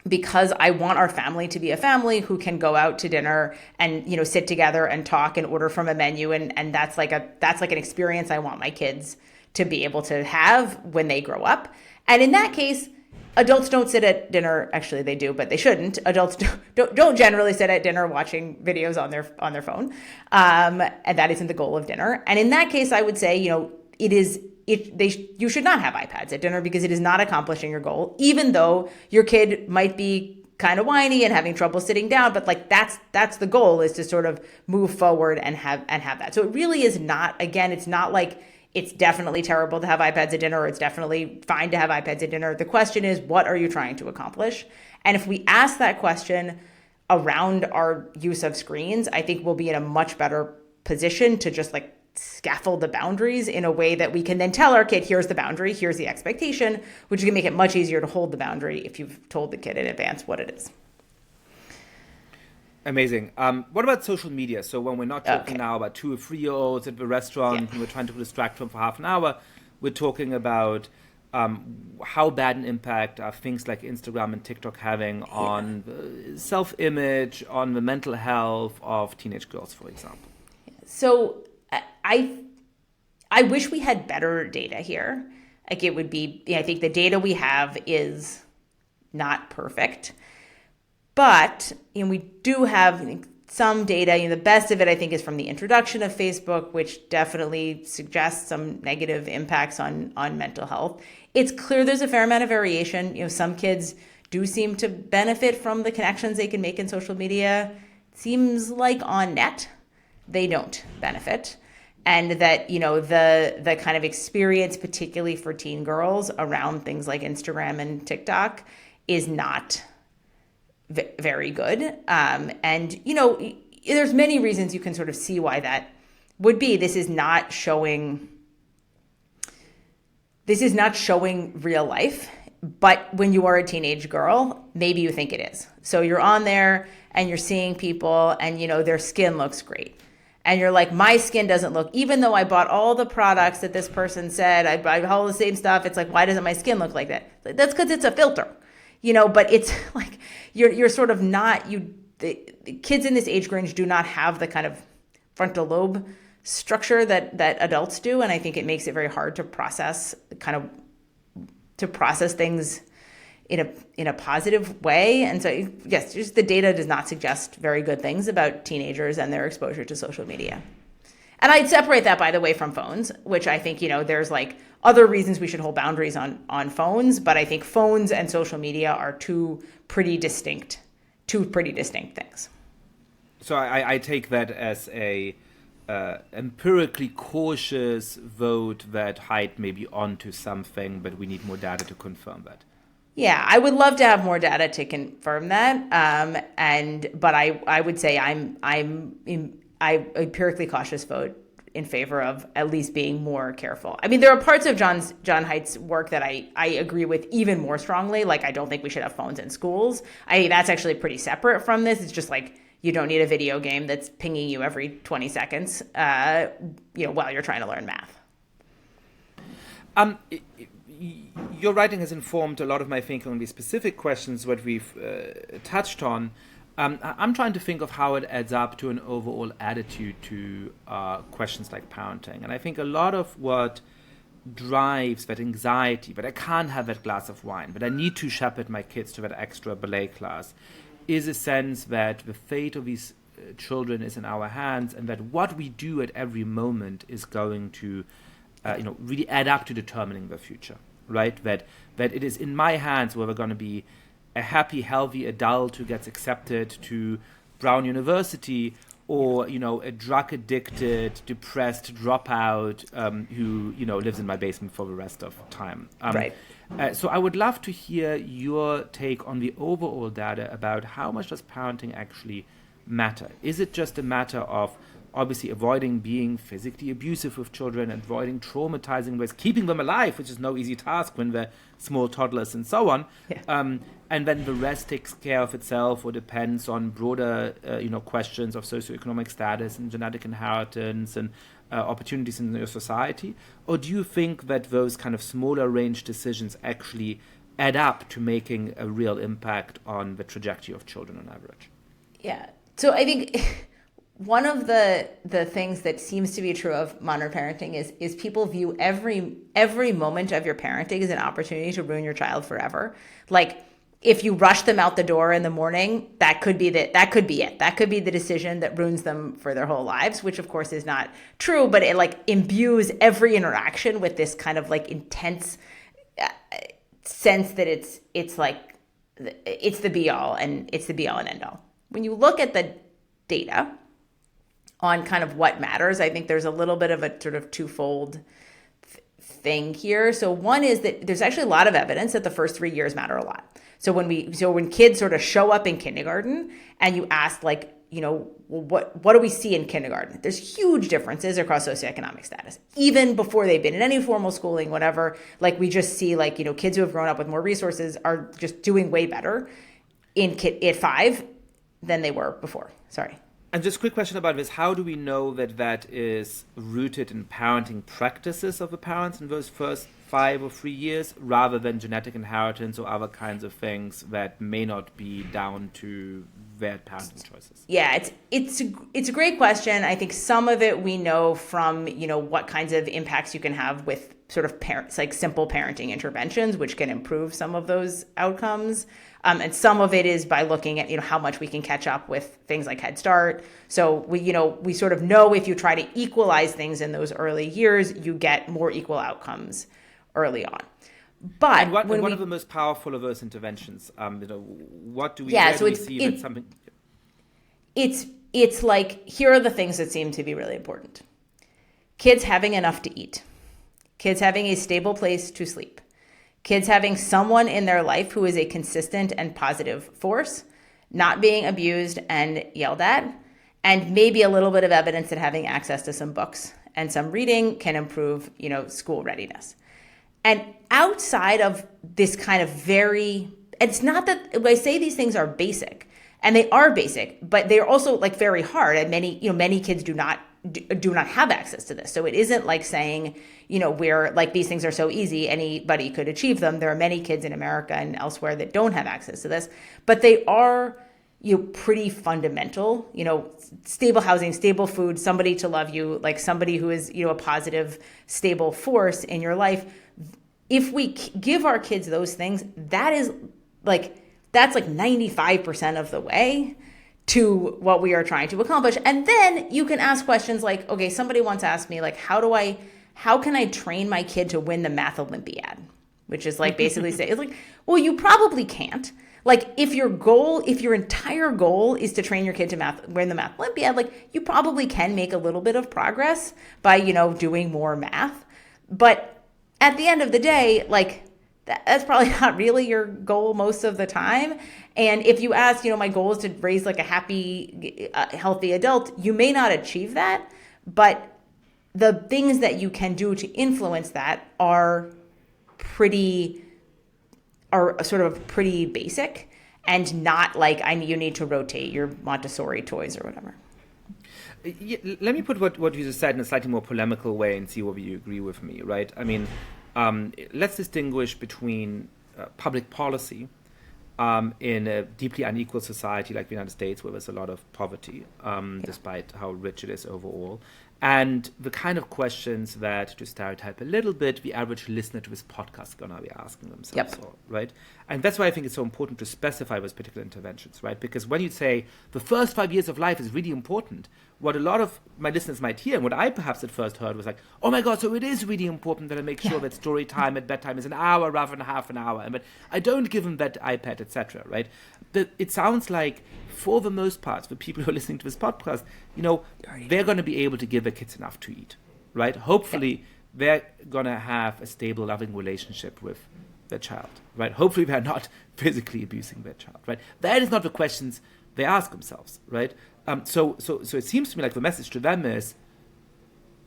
S2: because I want our family to be a family who can go out to dinner and, sit together and talk and order from a menu. And that's like an experience I want my kids to be able to have when they grow up. And in that case, adults don't sit at dinner. Actually, they do, but they shouldn't. Adults don't generally sit at dinner watching videos on their phone. And that isn't the goal of dinner. And in that case, I would say, you should not have iPads at dinner because it is not accomplishing your goal, even though your kid might be kind of whiny and having trouble sitting down. But like that's the goal, is to sort of move forward and have that. So it really is not, again, it's not like it's definitely terrible to have iPads at dinner or it's definitely fine to have iPads at dinner. The question is, what are you trying to accomplish? And if we ask that question around our use of screens, I think we'll be in a much better position to just like scaffold the boundaries in a way that we can then tell our kid, here's the boundary, here's the expectation, which is going to make it much easier to hold the boundary if you've told the kid in advance what it is.
S1: Amazing. What about social media? So when we're not talking now about 2 or 3-year-olds at the restaurant and we're trying to distract them for half an hour, we're talking about how bad an impact are things like Instagram and TikTok having on the self-image, on the mental health of teenage girls, for example?
S2: So I wish we had better data here. Like it would be, I think the data we have is not perfect, but we do have some data. The best of it, I think, is from the introduction of Facebook, which definitely suggests some negative impacts on mental health. It's clear there's a fair amount of variation. Some kids do seem to benefit from the connections they can make in social media. It seems like on net, they don't benefit. And that, the kind of experience, particularly for teen girls around things like Instagram and TikTok, is not very good. And, there's many reasons you can sort of see why that would be. This is not showing real life. But when you are a teenage girl, maybe you think it is. So you're on there and you're seeing people and, their skin looks great. And you're like, my skin doesn't look, even though I bought all the products that this person said, I buy all the same stuff. It's like, why doesn't my skin look like that? That's because it's a filter, but it's like, you're sort of not, the kids in this age range do not have the kind of frontal lobe structure that adults do. And I think it makes it very hard to process things in a positive way. And so, yes, just the data does not suggest very good things about teenagers and their exposure to social media. And I'd separate that, by the way, from phones, which I think, there's like other reasons we should hold boundaries on phones. But I think phones and social media are two pretty distinct things.
S1: So I take that as a empirically cautious vote that Hyde may be onto something, but we need more data to confirm that.
S2: Yeah, I would love to have more data to confirm that. But I would say I'm empirically cautious vote in favor of at least being more careful. I mean, there are parts of John Haidt's work that I agree with even more strongly. Like, I don't think we should have phones in schools. That's actually pretty separate from this. It's just like, you don't need a video game that's pinging you every 20 seconds, while you're trying to learn math.
S1: Your writing has informed a lot of my thinking on these specific questions, what we've touched on. I'm trying to think of how it adds up to an overall attitude to questions like parenting. And I think a lot of what drives that anxiety, but I can't have that glass of wine, but I need to shepherd my kids to that extra ballet class, is a sense that the fate of these children is in our hands, and that what we do at every moment is going to really add up to determining the future, right? That it is in my hands whether we're going to be a happy, healthy adult who gets accepted to Brown University, or a drug-addicted, depressed dropout who lives in my basement for the rest of time.
S2: Right.
S1: So I would love to hear your take on the overall data about how much does parenting actually matter. Is it just a matter of obviously avoiding being physically abusive with children, avoiding traumatizing ways, keeping them alive, which is no easy task when they're small toddlers and so on. Yeah. And then the rest takes care of itself, or depends on broader, questions of socioeconomic status and genetic inheritance and opportunities in your society? Or do you think that those kind of smaller range decisions actually add up to making a real impact on the trajectory of children on average?
S2: Yeah. So I think one of the things that seems to be true of modern parenting is people view every moment of your parenting as an opportunity to ruin your child forever. Like, if you rush them out the door in the morning, that could be it. That could be the decision that ruins them for their whole lives, which of course is not true, but it like imbues every interaction with this kind of like intense sense that it's the be all and end all. When you look at the data on kind of what matters, I think there's a little bit of a sort of twofold thing here. So one is that there's actually a lot of evidence that the first 3 years matter a lot. So when kids sort of show up in kindergarten and you ask what do we see in kindergarten? There's huge differences across socioeconomic status. Even before they've been in any formal schooling, whatever, like we just see kids who have grown up with more resources are just doing way better at 5 than they were before. Sorry.
S1: And just a quick question about this. How do we know that that is rooted in parenting practices of the parents in those first 5 or 3 years, rather than genetic inheritance or other kinds of things that may not be down to their parenting choices?
S2: Yeah, it's a great question. I think some of it we know from, what kinds of impacts you can have with sort of parents, like simple parenting interventions, which can improve some of those outcomes. And some of it is by looking at, how much we can catch up with things like Head Start. So we sort of know if you try to equalize things in those early years, you get more equal outcomes early on. But
S1: and one of the most powerful of those interventions, what do we, see that something?
S2: It's like, here are the things that seem to be really important. Kids having enough to eat. Kids having a stable place to sleep. Kids having someone in their life who is a consistent and positive force, not being abused and yelled at, and maybe a little bit of evidence that having access to some books and some reading can improve, school readiness. And outside of this kind of it's not that when I say these things are basic, and they are basic, but they're also like very hard, and many kids do not have access to this. So it isn't like saying, where like these things are so easy, anybody could achieve them. There are many kids in America and elsewhere that don't have access to this, but they are, pretty fundamental, stable housing, stable food, somebody to love you, like somebody who is, a positive, stable force in your life. If we give our kids those things, that's like 95% of the way to what we are trying to accomplish. And then you can ask questions like, okay, somebody once asked me, like, how can I train my kid to win the math Olympiad? Which is like basically say, it's like, well, you probably can't. Like if your entire goal is to train your kid to win the math Olympiad, like you probably can make a little bit of progress by, doing more math. But at the end of the day, like that's probably not really your goal most of the time. And if you ask, my goal is to raise like a happy, healthy adult, you may not achieve that. But the things that you can do to influence that are sort of pretty basic and not like you need to rotate your Montessori toys or whatever.
S1: Let me put what you just said in a slightly more polemical way and see whether you agree with me, right? I mean, let's distinguish between public policy in a deeply unequal society like the United States, where there's a lot of poverty, despite how rich it is overall, and the kind of questions that, to stereotype a little bit, the average listener to this podcast is going to be asking themselves, right? And that's why I think it's so important to specify those particular interventions, right? Because when you say the first 5 years of life is really important, what a lot of my listeners might hear, and what I perhaps at first heard was like, oh my God, so it is really important that I make sure that story time at bedtime is an hour rather than half an hour, but I don't give them that iPad, etc., right? It sounds like, for the most part, the people who are listening to this podcast, they're going to be able to give their kids enough to eat, right? Hopefully, they're going to have a stable, loving relationship with their child, right? Hopefully, they're not physically abusing their child, right? That is not the questions they ask themselves, right? So it seems to me like the message to them is,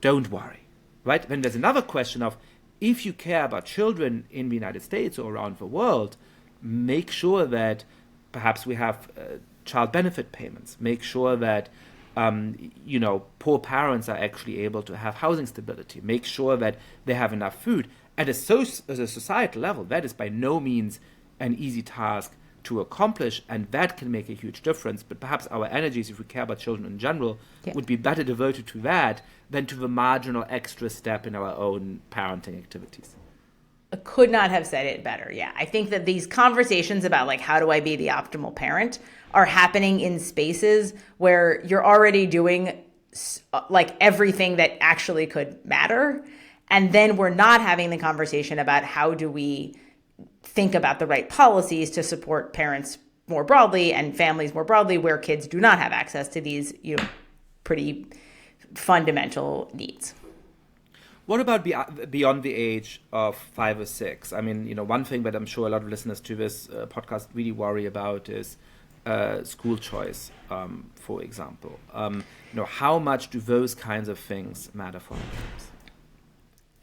S1: don't worry, right? Then there's another question of, if you care about children in the United States or around the world, make sure that perhaps we have child benefit payments. Make sure that poor parents are actually able to have housing stability. Make sure that they have enough food. At a societal level, that is by no means an easy task to accomplish, and that can make a huge difference. But perhaps our energies, if we care about children in general, would be better devoted to that than to the marginal extra step in our own parenting activities.
S2: I could not have said it better. Yeah, I think that these conversations about like, how do I be the optimal parent, are happening in spaces where you're already doing like everything that actually could matter. And then we're not having the conversation about how do we think about the right policies to support parents more broadly and families more broadly where kids do not have access to these, pretty fundamental needs.
S1: What about beyond the age of 5 or 6? I mean, one thing that I'm sure a lot of listeners to this podcast really worry about is school choice, for example. How much do those kinds of things matter for kids?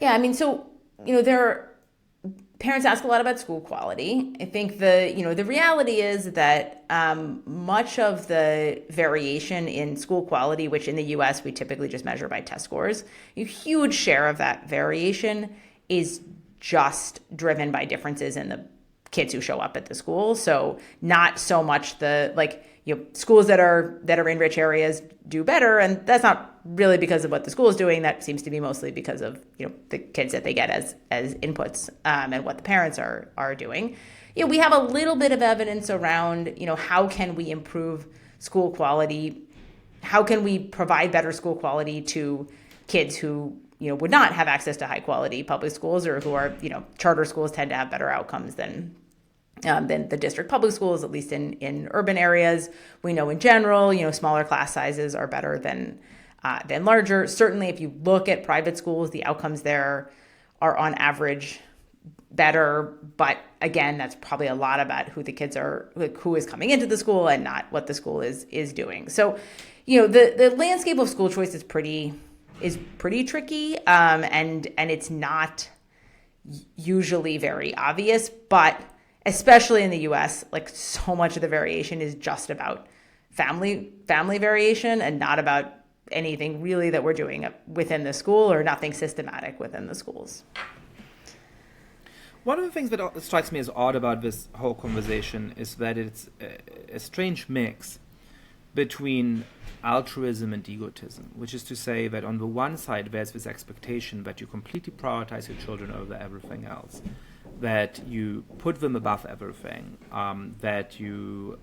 S2: Yeah, I mean, so, there are parents ask a lot about school quality. I think the reality is that much of the variation in school quality, which in the U.S. we typically just measure by test scores, a huge share of that variation is just driven by differences in the kids who show up at the school. So not so much schools that are in rich areas do better, and that's not really because of what the school is doing. That seems to be mostly because of the kids that they get as inputs and what the parents are doing. We have a little bit of evidence around how can we improve school quality, how can we provide better school quality to kids who would not have access to high quality public schools, or who are charter schools tend to have better outcomes than the district public schools, at least in urban areas. We know in general, smaller class sizes are better than larger. Certainly, if you look at private schools, the outcomes there are on average better. But again, that's probably a lot about who the kids are, who is coming into the school, and not what the school is doing. So, the landscape of school choice is pretty tricky, and it's not usually very obvious, but especially in the U.S., so much of the variation is just about family variation, and not about anything really that we're doing within the school, or nothing systematic within the schools.
S1: One of the things that strikes me as odd about this whole conversation is that it's a strange mix between altruism and egotism, which is to say that on the one side there's this expectation that you completely prioritize your children over everything else, that you put them above everything, that you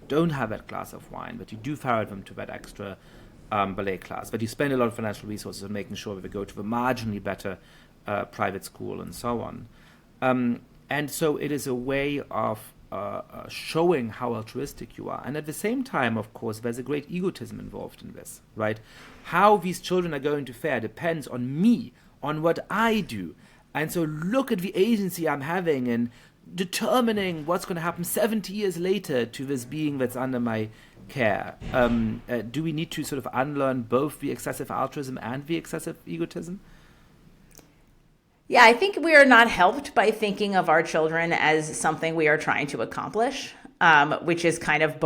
S1: don't have that glass of wine, but you do ferret them to that extra ballet class, but you spend a lot of financial resources on making sure that they go to the marginally better private school and so on. And so it is a way of showing how altruistic you are. And at the same time, of course, there's a great egotism involved in this, right? How these children are going to fare depends on me, on what I do. And so look at the agency I'm having in determining what's going to happen 70 years later to this being that's under my care. Do we need to sort of unlearn both the excessive altruism and the excessive egotism?
S2: Yeah, I think we are not helped by thinking of our children as something we are trying to accomplish, which is kind of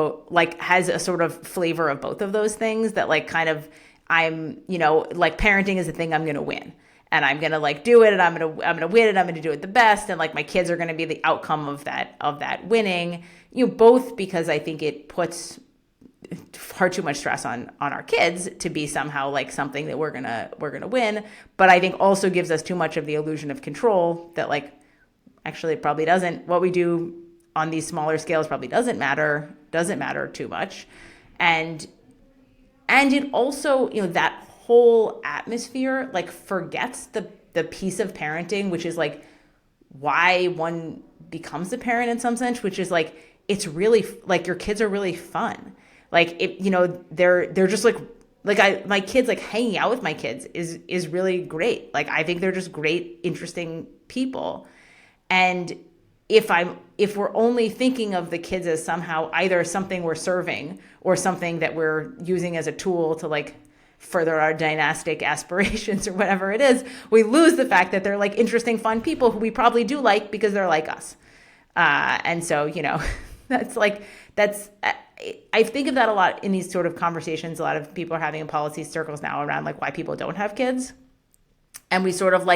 S2: has a sort of flavor of both of those things, that I'm, parenting is the thing I'm going to win. And I'm gonna do it, and I'm gonna win it. I'm gonna do it the best, and my kids are gonna be the outcome of that winning. Both because I think it puts far too much stress on our kids to be somehow something that we're gonna win, but I think also gives us too much of the illusion of control that actually it probably doesn't. What we do on these smaller scales probably doesn't matter too much, and it also that whole atmosphere forgets the piece of parenting, which is why one becomes a parent in some sense, which is it's really your kids are really fun. They're just my kids, hanging out with my kids is really great. I think they're just great, interesting people. And if we're only thinking of the kids as somehow either something we're serving or something that we're using as a tool to further our dynastic aspirations or whatever it is, we lose the fact that they're interesting, fun people who we probably do like because they're like us. And so, that's I think of that a lot in these sort of conversations a lot of people are having in policy circles now around why people don't have kids. And we sort of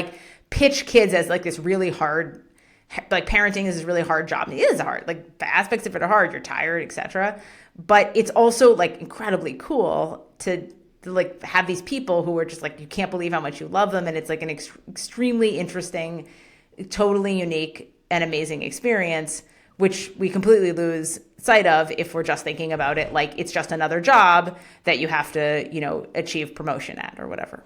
S2: pitch kids as this really hard, parenting is this really hard job. It is hard. The aspects of it are hard. You're tired, etc. But it's also incredibly cool to have these people who are just you can't believe how much you love them, and it's an extremely interesting, totally unique and amazing experience, which we completely lose sight of if we're just thinking about it it's just another job that you have to achieve promotion at or whatever.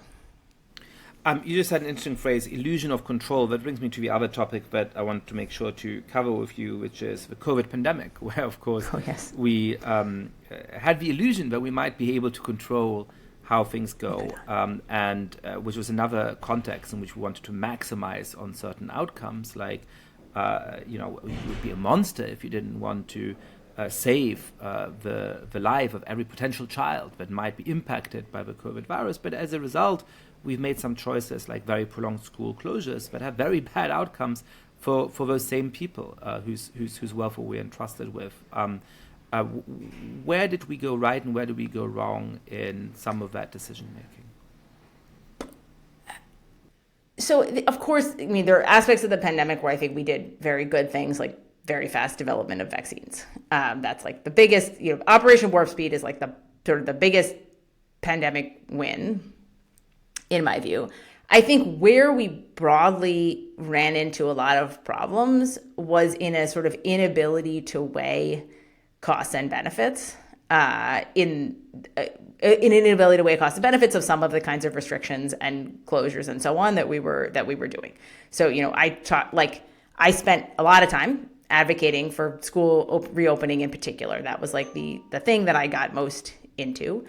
S1: You just had an interesting phrase, illusion of control. That brings me to the other topic that I want to make sure to cover with you, which is the COVID pandemic, where, of course, we had the illusion that we might be able to control how things go, and which was another context in which we wanted to maximize on certain outcomes, you would be a monster if you didn't want to save the life of every potential child that might be impacted by the COVID virus. But as a result, we've made some choices like very prolonged school closures that have very bad outcomes for those same people whose welfare we're entrusted with. Where did we go right and where did we go wrong in some of that decision making?
S2: So, of course, I mean, there are aspects of the pandemic where I think we did very good things, like very fast development of vaccines. That's like the biggest, Operation Warp Speed is like the sort of the biggest pandemic win, in my view. I think where we broadly ran into a lot of problems was in a sort of inability to weigh costs and benefits, in an inability to weigh costs and benefits of some of the kinds of restrictions and closures and so on that we were doing. So, I spent a lot of time advocating for school reopening in particular. That was like the thing that I got most into.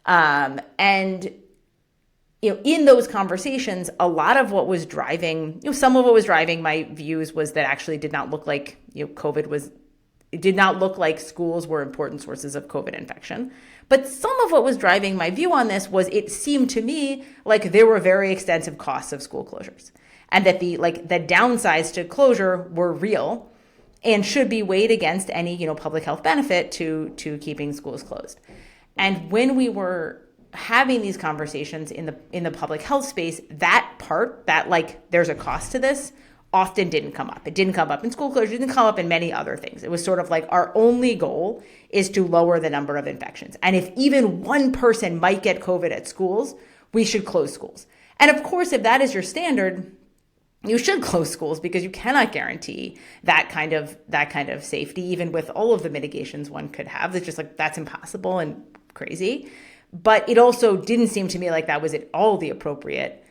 S2: And in those conversations, a lot of what was driving, some of what was driving my views was that actually did not look like, it did not look like schools were important sources of COVID infection. But some of what was driving my view on this was it seemed to me like there were very extensive costs of school closures, and that the downsides to closure were real and should be weighed against any, public health benefit to keeping schools closed. And when we were having these conversations in the public health space, that part, that there's a cost to this, often didn't come up. It didn't come up in school closure. It didn't come up in many other things. It was sort of like our only goal is to lower the number of infections. And if even one person might get COVID at schools, we should close schools. And of course, if that is your standard, you should close schools because you cannot guarantee that kind of safety, even with all of the mitigations one could have. It's just that's impossible and crazy. But it also didn't seem to me like that was at all the appropriate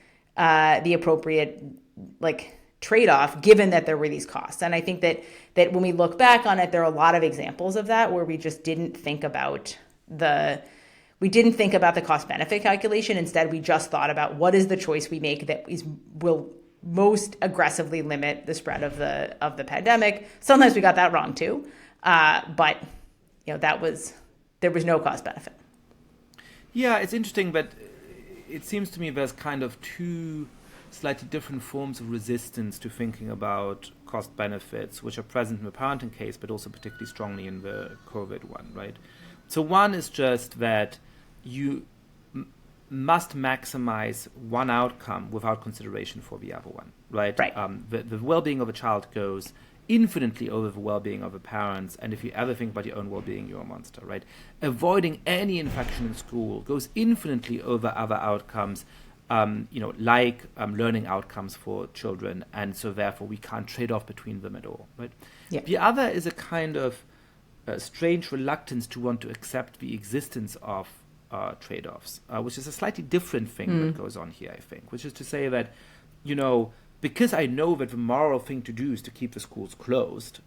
S2: trade-off, given that there were these costs. And I think that when we look back on it, there are a lot of examples of that where we just didn't think about the cost benefit calculation. Instead, we just thought about what is the choice we make that will most aggressively limit the spread of the pandemic. Sometimes we got that wrong too. But there was no cost benefit.
S1: Yeah, it's interesting, but it seems to me there's kind of two slightly different forms of resistance to thinking about cost benefits, which are present in the parenting case, but also particularly strongly in the COVID one, right? So one is just that you must maximize one outcome without consideration for the other one, right?
S2: Right.
S1: The well-being of a child goes infinitely over the well-being of the parents, and if you ever think about your own well-being, you're a monster, right? Avoiding any infection in school goes infinitely over other outcomes, learning outcomes for children, and so therefore we can't trade off between them at all, right?
S2: Yeah.
S1: The other is a kind of strange reluctance to want to accept the existence of trade-offs, which is a slightly different thing that goes on here, I think, which is to say that, because I know that the moral thing to do is to keep the schools closed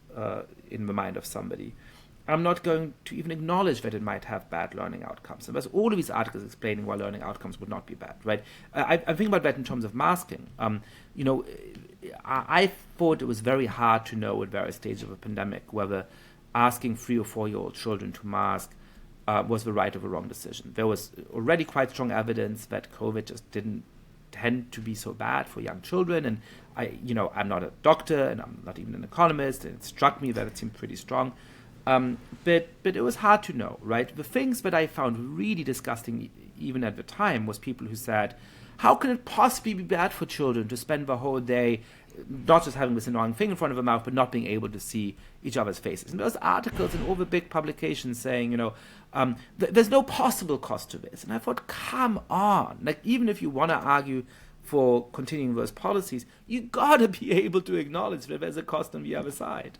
S1: in the mind of somebody, I'm not going to even acknowledge that it might have bad learning outcomes. And there's all of these articles explaining why learning outcomes would not be bad, right? I think about that in terms of masking. I thought it was very hard to know at various stages of a pandemic whether asking 3 or 4-year-old children to mask was the right or the wrong decision. There was already quite strong evidence that COVID just didn't tend to be so bad for young children. And I'm not a doctor and I'm not even an economist. And it struck me that it seemed pretty strong. But it was hard to know, right? The things that I found really disgusting, even at the time, was people who said, how can it possibly be bad for children to spend the whole day not just having this annoying thing in front of their mouth, but not being able to see each other's faces? And those articles in all the big publications saying, there's no possible cost to this. And I thought, come on. Even if you want to argue for continuing those policies, you got to be able to acknowledge that there's a cost on the other side.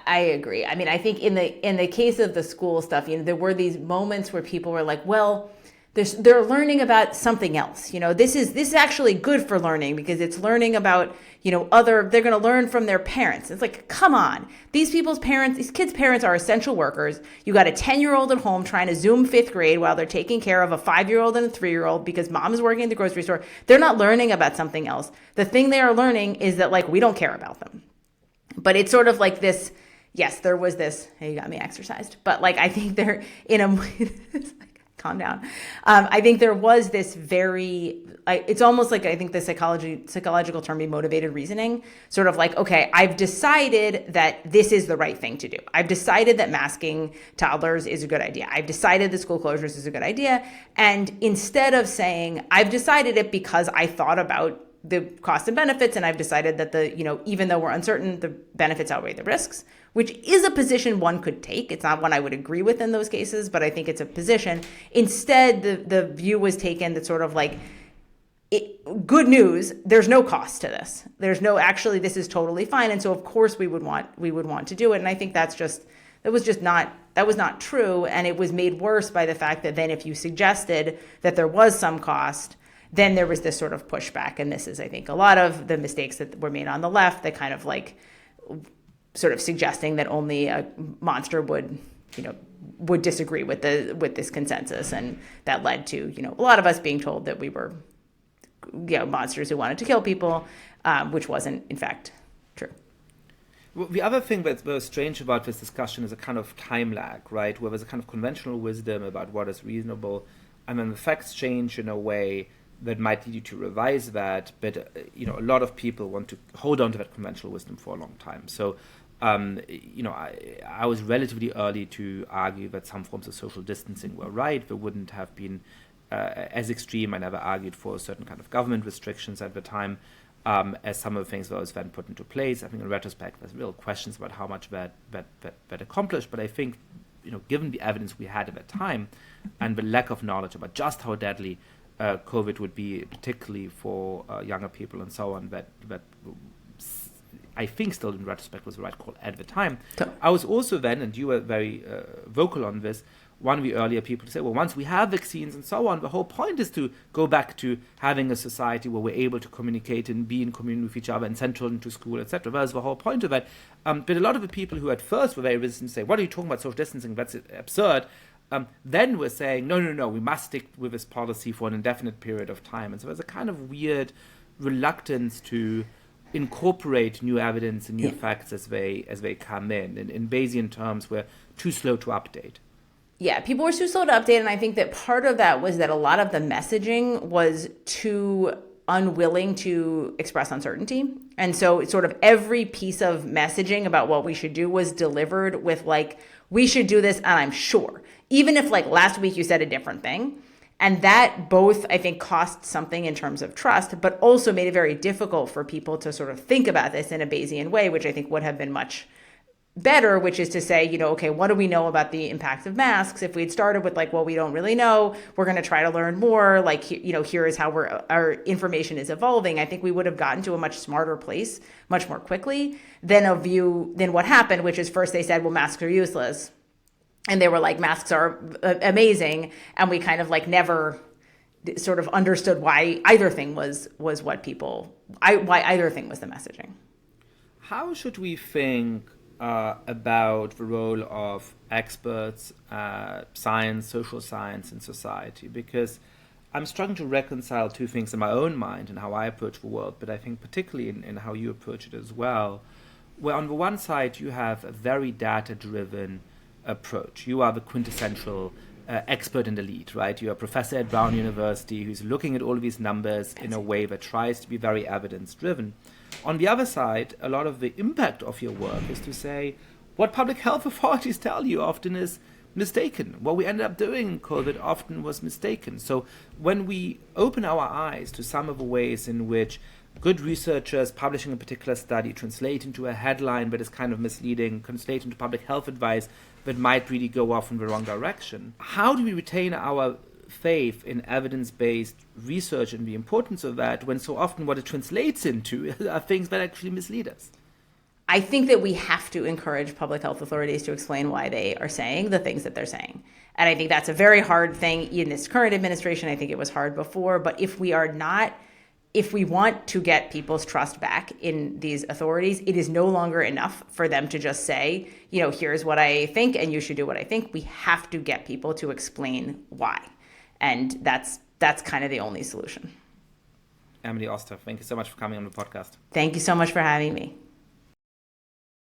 S2: I agree. I mean, I think in the case of the school stuff, there were these moments where people were like, well, they're learning about something else. This is actually good for learning because it's learning about, they're going to learn from their parents. It's like, come on. These kids' parents are essential workers. You got a 10-year-old at home trying to Zoom 5th grade while they're taking care of a 5-year-old and a 3-year-old because mom is working at the grocery store. They're not learning about something else. The thing they are learning is that, we don't care about them. But it's sort of like this, yes, there was this, hey, you got me exercised. But I think they're in a, calm down. I think there was this it's almost like, I think the psychological term be motivated reasoning, sort of like, okay, I've decided that this is the right thing to do. I've decided that masking toddlers is a good idea. I've decided that school closures is a good idea. And instead of saying, I've decided it because I thought about the costs and benefits, and I've decided that even though we're uncertain, the benefits outweigh the risks, which is a position one could take. It's not one I would agree with in those cases, but I think it's a position. Instead, the view was taken that sort of like, good news, there's no cost to this. Actually, this is totally fine. And so of course we would want to do it. And I think that was not true. And it was made worse by the fact that then if you suggested that there was some cost, then there was this sort of pushback. And this is, I think, a lot of the mistakes that were made on the left, that kind of like sort of suggesting that only a monster would disagree with this consensus. And that led to, a lot of us being told that we were monsters who wanted to kill people, which wasn't, in fact, true.
S1: Well, the other thing that's very strange about this discussion is a kind of time lag, right? Where there's a kind of conventional wisdom about what is reasonable, and then the facts change in a way that might lead you to revise that. But a lot of people want to hold on to that conventional wisdom for a long time. So, I was relatively early to argue that some forms of social distancing were right. There wouldn't have been as extreme. I never argued for certain kind of government restrictions at the time, as some of the things that was then put into place. I think in retrospect, there's real questions about how much that accomplished. But I think, given the evidence we had at that time and the lack of knowledge about just how deadly COVID would be, particularly for younger people and so on, that I think still in retrospect was the right call at the time. I was also then, and you were very vocal on this, one of the earlier people to say, well, once we have vaccines and so on, the whole point is to go back to having a society where we're able to communicate and be in communion with each other and send children to school, etc. That was the whole point of it. But a lot of the people who at first were very resistant to say, what are you talking about social distancing? That's absurd. Then we're saying, no, we must stick with this policy for an indefinite period of time. And so there's a kind of weird reluctance to incorporate new evidence and new facts as they come in Bayesian terms, we're too slow to update.
S2: Yeah, people were too slow to update, and I think that part of that was that a lot of the messaging was too unwilling to express uncertainty. And so sort of every piece of messaging about what we should do was delivered with like, we should do this, and I'm sure. Even if like last week you said a different thing. And that both, I think, cost something in terms of trust, but also made it very difficult for people to sort of think about this in a Bayesian way, which I think would have been much better, which is to say, okay, what do we know about the impacts of masks? If we'd started with like, well, we don't really know, we're going to try to learn more, like, here is how our information is evolving. I think we would have gotten to a much smarter place much more quickly than what happened, which is first they said, well, masks are useless. And they were like, masks are amazing. And we kind of like never sort of understood why either thing was why either thing was the messaging.
S1: How should we think about the role of experts, science, social science in society? Because I'm struggling to reconcile two things in my own mind and how I approach the world, but I think particularly in how you approach it as well, where on the one side you have a very data-driven approach. You are the quintessential expert in the lead, right? You're a professor at Brown University who's looking at all of these numbers in a way that tries to be very evidence-driven. On the other side, a lot of the impact of your work is to say what public health authorities tell you often is mistaken. What we ended up doing in COVID often was mistaken. So when we open our eyes to some of the ways in which good researchers publishing a particular study translate into a headline that is kind of misleading, translate into public health advice that might really go off in the wrong direction, how do we retain our faith in evidence-based research and the importance of that when so often what it translates into are things that actually mislead us?
S2: I think that we have to encourage public health authorities to explain why they are saying the things that they're saying. And I think that's a very hard thing in this current administration. I think it was hard before. But if we want to get people's trust back in these authorities, it is no longer enough for them to just say, here's what I think and you should do what I think. We have to get people to explain why. And that's kind of the only solution.
S1: Emily Oster, thank you so much for coming on the podcast.
S2: Thank you so much for having me.